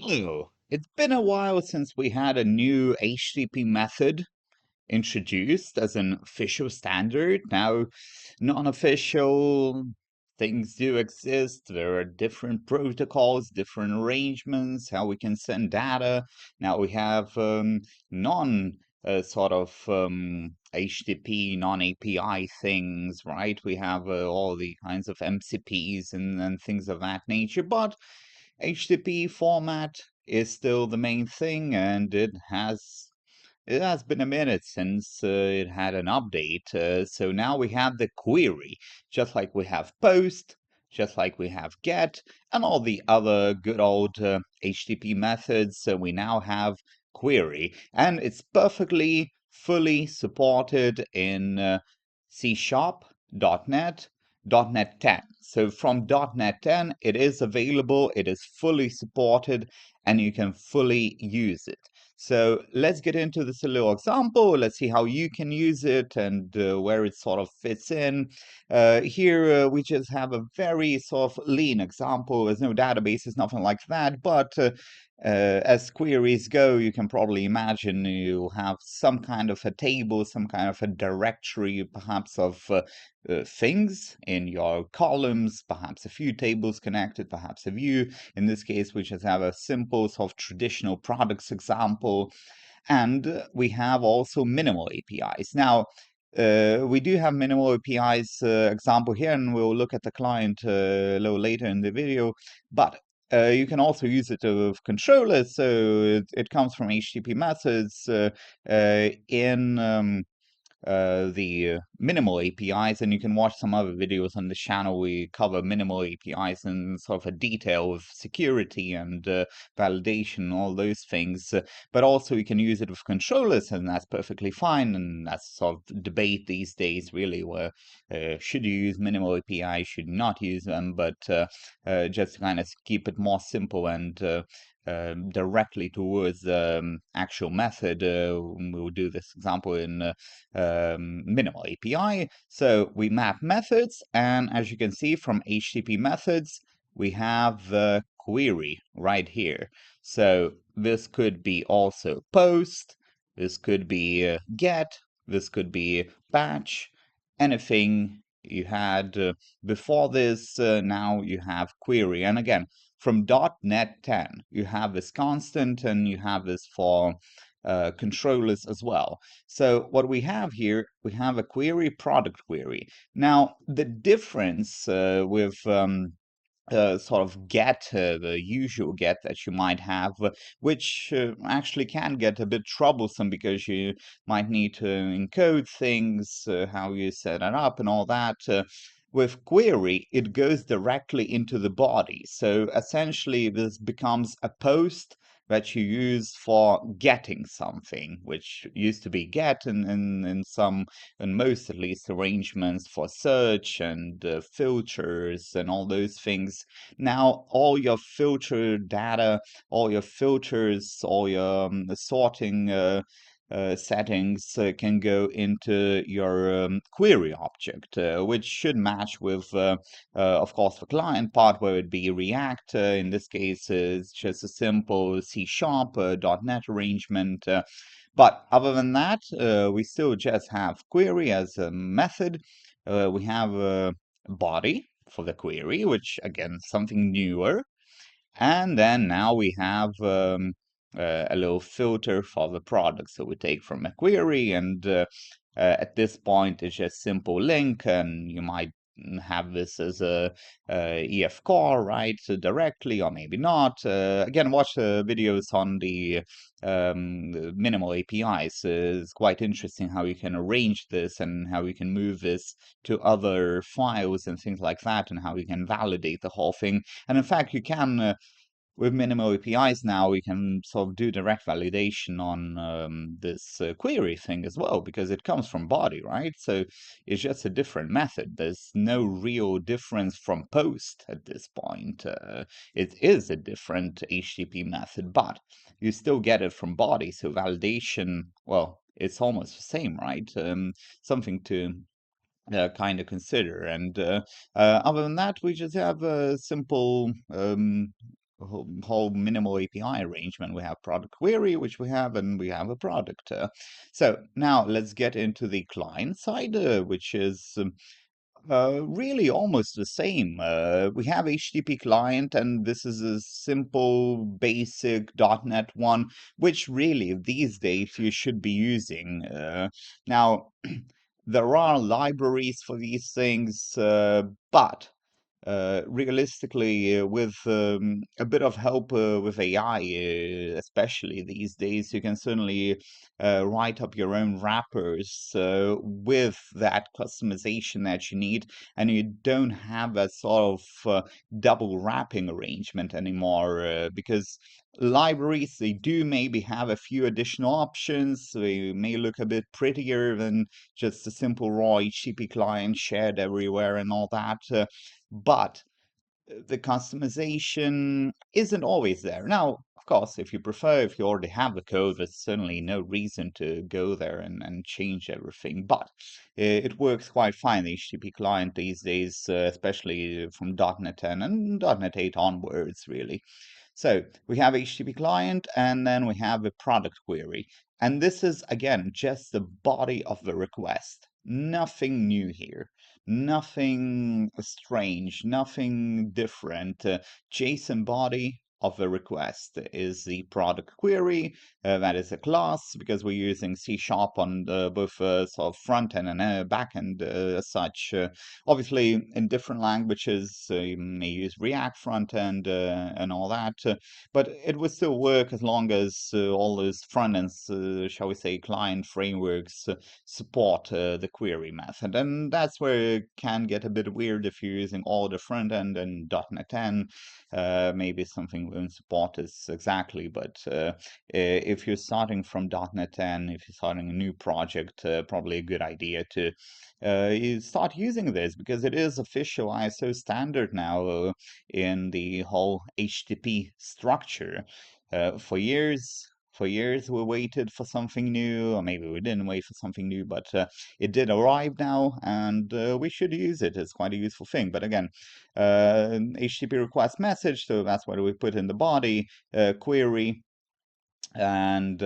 Hello. It's been a while since we had a new HTTP method introduced as an official standard. Now, non-official things do exist. There are different protocols, different arrangements, how we can send data. Now we have non HTTP, non-API things, right? We have all the kinds of MCPs and things of that nature, but HTTP format is still the main thing, and it has been a minute since it had an update. So now we have the query, just like we have post, just like we have get, and all the other good old HTTP methods. So we now have query, and it's perfectly fully supported in C#, .NET, .NET 10. So from .NET 10, it is available, it is fully supported, and you can fully use it. So let's get into this little example. Let's see how you can use it and where it sort of fits in. Here we just have a very sort of lean example. There's no databases, nothing like that. But as queries go, you can probably imagine you have some kind of a table, some kind of a directory, perhaps of things in your columns, perhaps a few tables connected, perhaps a view. In this case, we just have a simple sort of traditional products example. And we have also minimal APIs. Now, we do have minimal APIs example here, and we'll look at the client a little later in the video. But you can also use it with controllers. So it comes from HTTP methods in the minimal APIs, and you can watch some other videos on the channel. We cover minimal APIs in sort of a detail of security and validation, all those things. But also you can use it with controllers, and that's perfectly fine. And that's sort of debate these days, really, where should you use minimal APIs, should not use them, but just to kind of keep it more simple and directly towards actual method. We'll do this example in minimal API. So we map methods, and as you can see from HTTP methods, we have the query right here. So this could be also post, this could be get, this could be batch, anything you had before this, now you have query. And again, from .NET 10, you have this constant, and you have this for controllers as well. So what we have here, we have a query, product query. Now, the difference with sort of get, the usual get that you might have, which actually can get a bit troublesome because you might need to encode things, how you set it up and all that. With query, it goes directly into the body. So essentially, this becomes a post that you use for getting something, which used to be get in some, in most at least, arrangements for search and filters and all those things. Now, all your filter data, all your filters, all your sorting settings can go into your query object, which should match with, of course, the client part, where it'd be React. In this case, it's just a simple C# .NET arrangement. But other than that, we still just have query as a method. We have a body for the query, which, again, something newer. And then now we have a little filter for the product. So we take from a query, and at this point, it's just simple link, and you might have this as a EF core, right? So directly, or maybe not. Again, watch the videos on the minimal APIs. It's quite interesting how you can arrange this and how you can move this to other files and things like that, and how you can validate the whole thing. And in fact, you can with minimal APIs now, we can sort of do direct validation on this query thing as well, because it comes from body, right? So it's just a different method. There's no real difference from post at this point. It is a different HTTP method, but you still get it from body. So validation, well, it's almost the same, right? Something to kind of consider. And other than that, we just have a simple whole minimal API arrangement. We have product query, which we have, and we have a product. So now let's get into the client side, which is really almost the same. We have HTTP client, and this is a simple, basic .NET one, which really these days you should be using. Now, there are libraries for these things, but realistically, with a bit of help with AI, especially these days, you can certainly write up your own wrappers with that customization that you need, and you don't have a sort of double wrapping arrangement anymore, because libraries, they do maybe have a few additional options. They may look a bit prettier than just a simple raw HTTP client shared everywhere and all that. But the customization isn't always there. Now, of course, if you prefer, if you already have the code, there's certainly no reason to go there and change everything. But it works quite fine, the HTTP client these days, especially from .NET 10 and .NET 8 onwards, really. So we have HTTP client, and then we have a product query. And this is, again, just the body of the request. Nothing new here. Nothing strange, nothing different. JSON body of the request is the product query. That is a class, because we're using C# on both sort of front end and back end as such. Obviously, in different languages, you may use React front end and all that, but it would still work as long as all those front ends, shall we say, client frameworks support the query method. And that's where it can get a bit weird if you're using all the front end and .NET 10. Maybe something won't support this exactly, but if you're starting from .NET 10, if you're starting a new project, probably a good idea to you start using this, because it is official ISO standard now in the whole HTTP structure. For years we waited for something new, or maybe we didn't wait for something new, but it did arrive now, and we should use it. It's quite a useful thing. But again, HTTP request message, so that's what we put in the body, query, and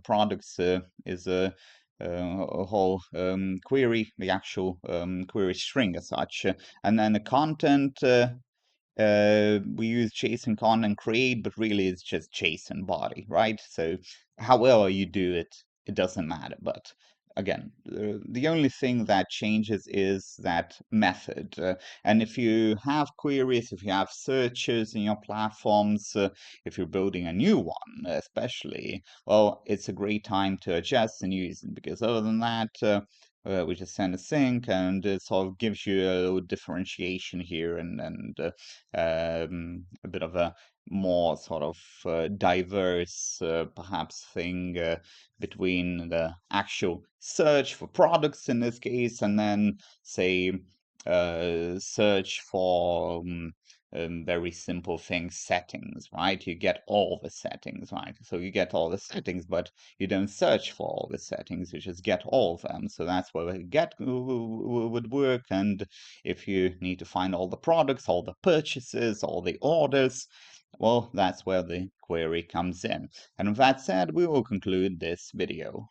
products is a whole query, the actual query string as such. And then the content, we use JSON content create, but really it's just JSON body, right? So however you do it, it doesn't matter. But again, the only thing that changes is that method. And if you have queries, if you have searches in your platforms, if you're building a new one, especially, well, it's a great time to adjust and use it, because other than that, we just send a sync, and it sort of gives you a little differentiation here, and a bit of a more sort of diverse, perhaps, thing between the actual search for products in this case, and then, say, search for very simple things, settings, right? You get all the settings, right? So you get all the settings, but you don't search for all the settings, you just get all of them. So that's where the get would work. And if you need to find all the products, all the purchases, all the orders, well, that's where the query comes in. And with that said, we will conclude this video.